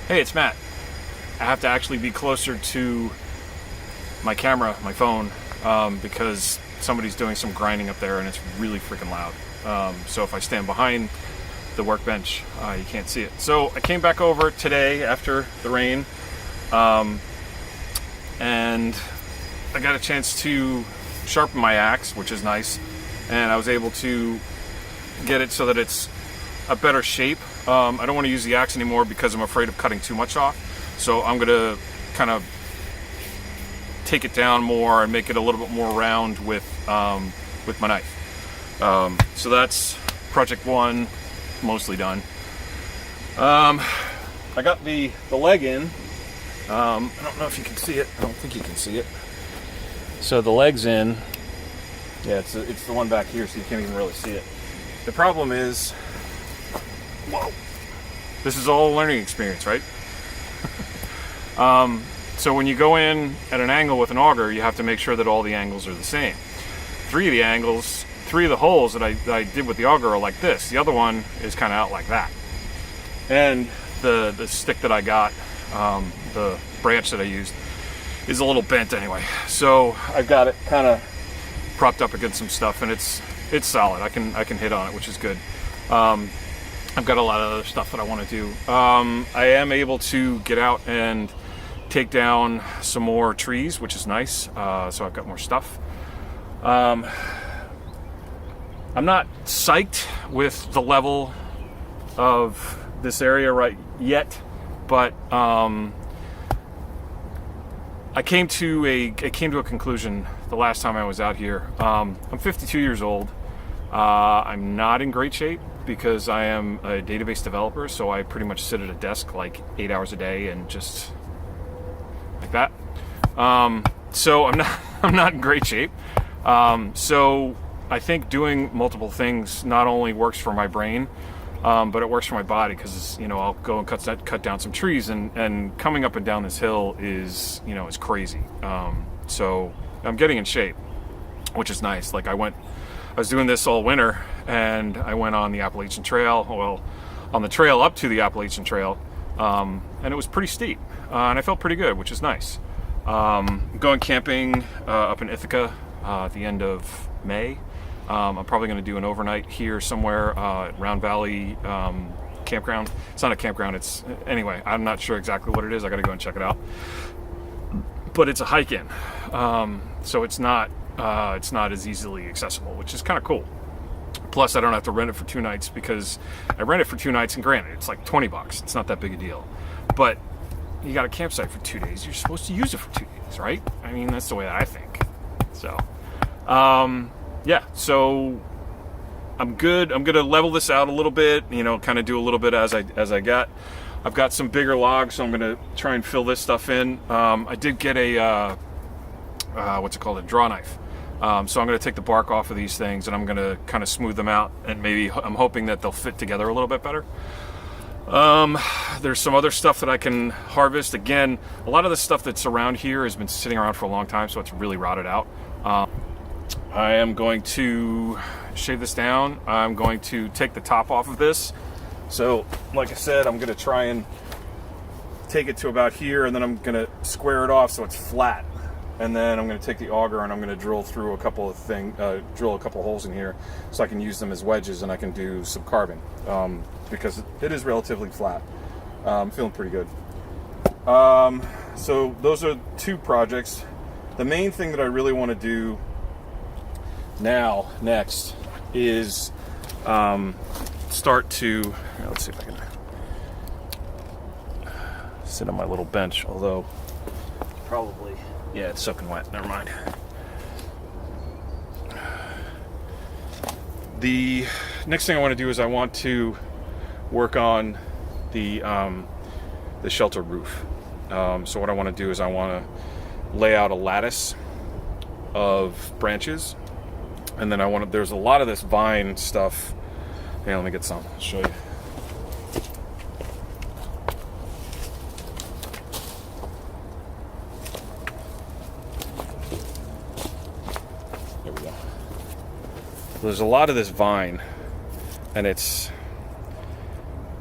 Hey, it's Matt. I have to actually be closer to my camera, my phone, because somebody's doing some grinding up there and it's really freaking loud. So if I stand behind the workbench, you can't see it. So I came back over today after the rain, and I got a chance to sharpen my axe, which is nice, and I was able to get it so that it's a better shape. I don't want to use the axe anymore because I'm afraid of cutting too much off. So I'm going to kind of take it down more and make it a little bit more round with my knife. So that's project one, mostly done. I got the leg in. I don't know if you can see it. I don't think you can see it. So the leg's in. Yeah, it's the one back here, so you can't even really see it. The problem is, whoa, this is all a learning experience, right? So when you go in at an angle with an auger, you have to make sure that all the angles are the same. Three of the holes that I did with the auger are like this. The other one is kind of out like that. And the stick that I got, the branch that I used, is a little bent anyway. So I've got it kind of propped up against some stuff, and it's solid. I can hit on it, which is good. I've got a lot of other stuff that I want to do. I am able to get out and take down some more trees, which is nice. So I've got more stuff. I'm not psyched with the level of this area right yet, but I came to a conclusion the last time I was out here. I'm 52 years old. I'm not in great shape because I am a database developer, so I pretty much sit at a desk like 8 hours a day and just like that. So I'm not in great shape. So I think doing multiple things not only works for my brain, but it works for my body, because I'll go and cut down some trees, and coming up and down this hill is is crazy. So I'm getting in shape, which is nice. Like I was doing this all winter, and I went on the Appalachian Trail, on the trail up to the Appalachian Trail, and it was pretty steep, and I felt pretty good, which is nice. Going camping up in Ithaca at the end of May. I'm probably going to do an overnight here somewhere at Round Valley campground. It's not a campground. Anyway, I'm not sure exactly what it is. I got to go and check it out. But it's a hike in, so it's not as easily accessible, which is kind of cool. Plus, I don't have to rent it for 2 nights, because I rent it for 2 nights, and granted, it's like $20. It's not that big a deal. But you got a campsite for 2 days. You're supposed to use it for 2 days, right? I mean, that's the way that I think. So, yeah. So I'm good. I'm gonna level this out a little bit. Kind of do a little bit as I got. I've got some bigger logs, so I'm gonna try and fill this stuff in. I did get a a draw knife. So I'm going to take the bark off of these things, and I'm going to kind of smooth them out, and maybe I'm hoping that they'll fit together a little bit better. There's some other stuff that I can harvest. Again, a lot of the stuff that's around here has been sitting around for a long time, so it's really rotted out. I am going to shave this down. I'm going to take the top off of this. So, like I said, I'm going to try and take it to about here, and then I'm going to square it off so it's flat. And then I'm going to take the auger, and I'm going to drill through a couple of holes in here, so I can use them as wedges, and I can do some carving, because it is relatively flat. I'm feeling pretty good. So those are 2 projects. The main thing that I really want to do next is start to, let's see if I can sit on my little bench, although probably, yeah, it's soaking wet. Never mind. The next thing I want to do is I want to work on the shelter roof. So what I want to do is I want to lay out a lattice of branches, and then there's a lot of this vine stuff. Hey, let me get some. I'll show you. There's a lot of this vine, and it's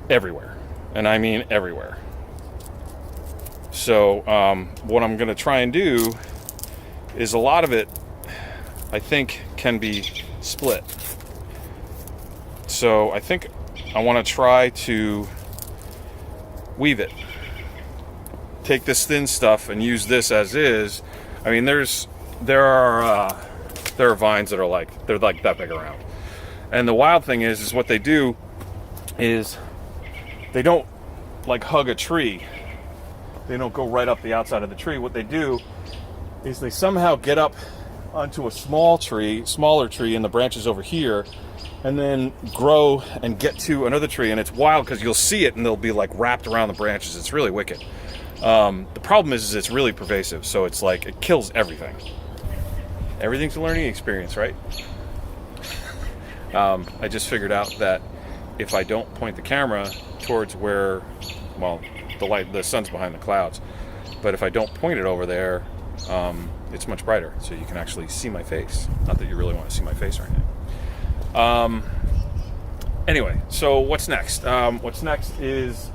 everywhere, and I mean everywhere. So what I'm going to try and do is a lot of it, I think, can be split. So I think I want to try to weave it. Take this thin stuff and use this as is. I mean, there are vines that are like that big around. And the wild thing is what they do is they don't like hug a tree. They don't go right up the outside of the tree. What they do is they somehow get up onto a smaller tree in the branches over here, and then grow and get to another tree. And it's wild because you'll see it and they'll be like wrapped around the branches. It's really wicked. The problem is it's really pervasive. So it's like, it kills everything. Everything's a learning experience, right? I just figured out that if I don't point the camera towards where, well, the sun's behind the clouds, but if I don't point it over there, it's much brighter, so you can actually see my face. Not that you really want to see my face right now. Anyway, so what's next? What's next is,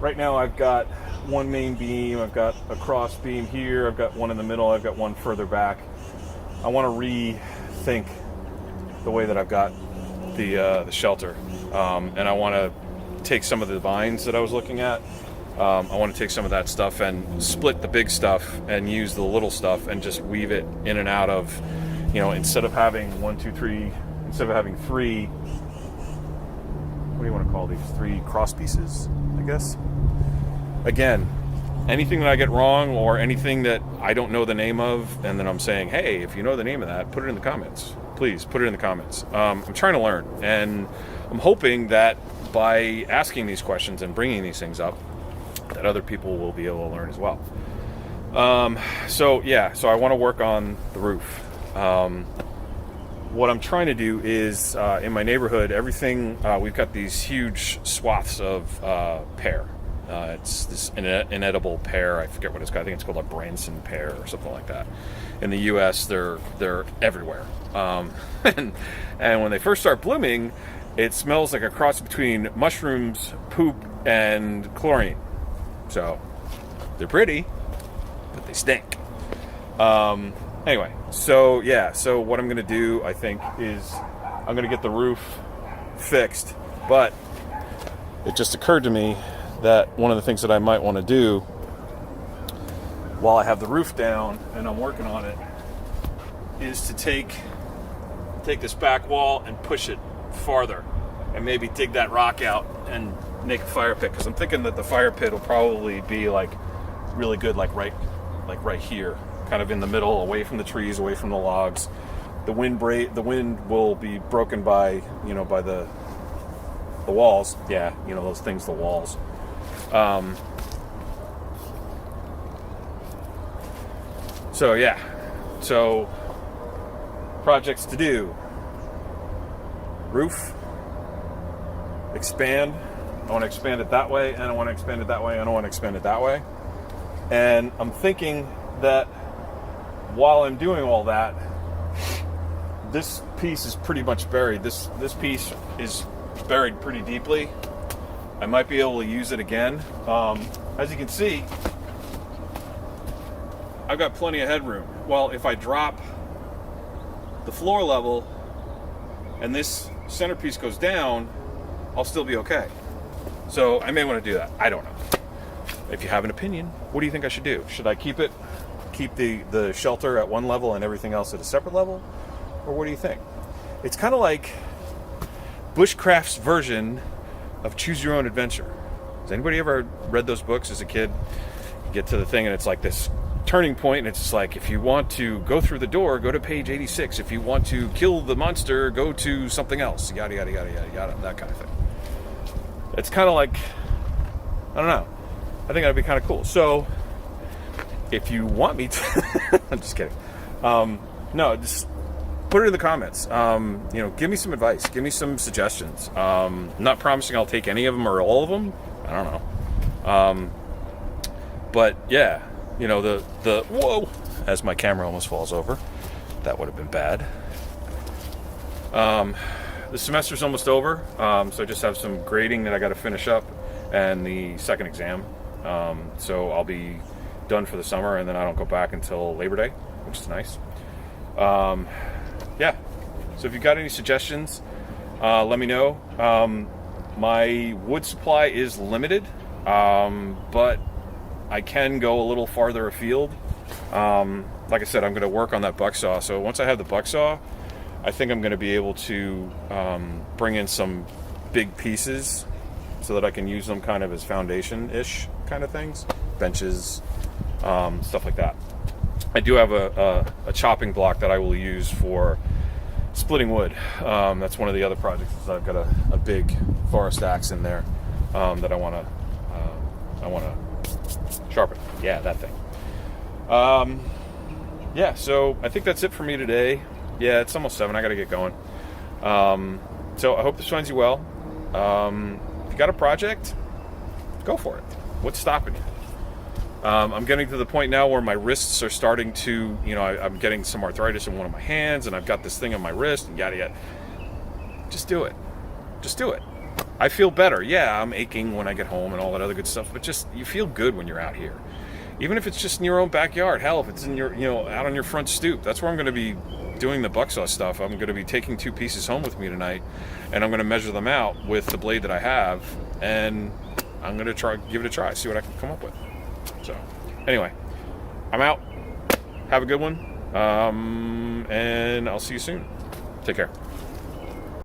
right now I've got one main beam, I've got a cross beam here, I've got one in the middle, I've got one further back. I want to rethink the way that I've got the shelter, and I want to take some of the vines that I was looking at. I want to take some of that stuff and split the big stuff and use the little stuff and just weave it in and out of, instead of having instead of having three, what do you want to call these? 3 cross pieces, I guess. Again, anything that I get wrong or anything that I don't know the name of, and then I'm saying, hey, if you know the name of that, put it in the comments. Please put it in the comments. I'm trying to learn, and I'm hoping that by asking these questions and bringing these things up, that other people will be able to learn as well. So I want to work on the roof. What I'm trying to do is, in my neighborhood, everything, we've got these huge swaths of pear. It's this inedible pear. I forget what it's called. I think it's called a Branson pear or something like that. In the U.S., they're everywhere. And when they first start blooming, it smells like a cross between mushrooms, poop, and chlorine. So they're pretty, but they stink. Anyway, so what I'm going to do, I think, is I'm going to get the roof fixed. But it just occurred to me that one of the things that I might want to do while I have the roof down and I'm working on it is to take this back wall and push it farther and maybe dig that rock out and make a fire pit, because I'm thinking that the fire pit will probably be like really good, like right here, kind of in the middle, away from the trees, away from the logs. The wind will be broken by the walls. Yeah, those things, the walls. So projects to do: roof, expand. I want to expand it that way, and I want to expand it that way, and I want to expand it that way. And I'm thinking that while I'm doing all that, this piece is pretty much buried. This piece is buried pretty deeply. I might be able to use it again. As you can see, I've got plenty of headroom. Well, if I drop the floor level and this centerpiece goes down, I'll still be okay. So I may want to do that. I don't know. If you have an opinion, what do you think I should do? Should I keep the shelter at one level and everything else at a separate level? Or what do you think? It's kind of like Bushcraft's version of Choose Your Own Adventure. Has anybody ever read those books as a kid? You get to the thing and it's like this turning point, and it's just like, if you want to go through the door, go to page 86. If you want to kill the monster, go to something else. Yada, yada, yada, yada, yada, that kind of thing. It's kind of like, I don't know. I think that'd be kind of cool. So, if you want me to, I'm just kidding. No, just put it in the comments. Give me some advice. Give me some suggestions. I'm not promising I'll take any of them or all of them. I don't know. But yeah, the whoa, as my camera almost falls over. That would have been bad. The semester's almost over, so I just have some grading that I got to finish up, and the second exam. So I'll be done for the summer, and then I don't go back until Labor Day, which is nice. Yeah. So if you've got any suggestions, let me know. My wood supply is limited, but I can go a little farther afield. Like I said, I'm going to work on that buck saw. So once I have the buck saw, I think I'm going to be able to bring in some big pieces so that I can use them kind of as foundation-ish kind of things, benches, stuff like that. I do have a chopping block that I will use for splitting wood. That's one of the other projects. I've got a big forest axe in there that I want to sharpen. Yeah, that thing. Yeah, so I think that's it for me today. Yeah, it's almost 7. I got to get going. So I hope this finds you well. If you got a project, go for it. What's stopping you? I'm getting to the point now where my wrists are starting to, I'm getting some arthritis in one of my hands, and I've got this thing on my wrist, and yada yada. Just do it. Just do it. I feel better. Yeah, I'm aching when I get home and all that other good stuff, but just, you feel good when you're out here. Even if it's just in your own backyard. Hell, if it's in your, out on your front stoop. That's where I'm going to be doing the bucksaw stuff. I'm going to be taking 2 pieces home with me tonight, and I'm going to measure them out with the blade that I have, and I'm going to give it a try, see what I can come up with. So, anyway, I'm out. Have a good one, and I'll see you soon. Take care.